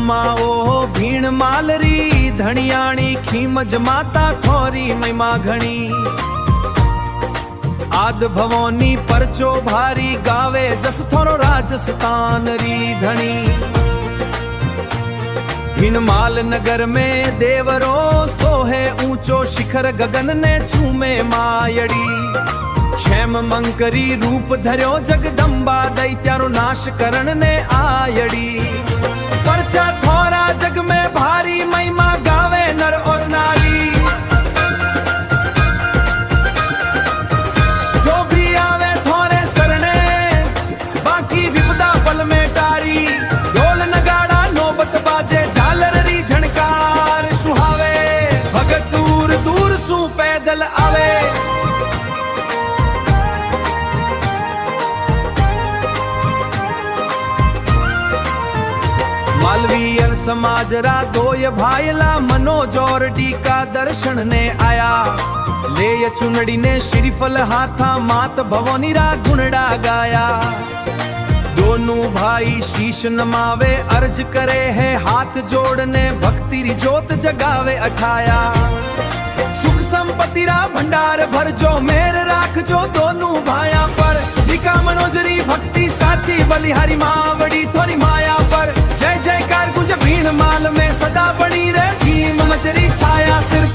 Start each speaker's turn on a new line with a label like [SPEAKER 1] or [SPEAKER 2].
[SPEAKER 1] माओ भीण मालरी धणियाणी खीमज माता थोरी महिमा घणी आद भवोनी परचो भारी गावे जस थोरो राजस्थान री धणी भीणमाल नगर में देवरो सोहे ऊंचो शिखर गगन ने छूमे मायड़ी क्षेम मंकरी रूप धर्यो जगदंबा दैत्यारो नाश करण ने आयड़ी परचा थोरा जग में भारी महिमा गावे नर और नारी जो भी आवे थोरे सरने बाकी विपदा पल में टारी ढोल नगाड़ा नौबत बाजे झालर री झणकार सुहावे भगत दूर दूर सु पैदल आवे मालवीय समाज रा दोय भाईला मनोज और डी का दर्शन ने आया ले चुनड़ी ने श्रीफल हाथा मात भवोनी रा गुणड़ा गाया दोनों भाई शीश नमावे अर्ज करे है हाथ जोड़ने भक्ति री जोत जगावे अठाया सुख संपत्ति रा भंडार भर जो मेर राख जो दोनों भाया पर दिका मनोजरी भक्ति साची बलिहारी मावड़ी थोरी माया पर जय जयकार गुंज भीण माल में सदा बनी रे भीम मचरी छाया सिर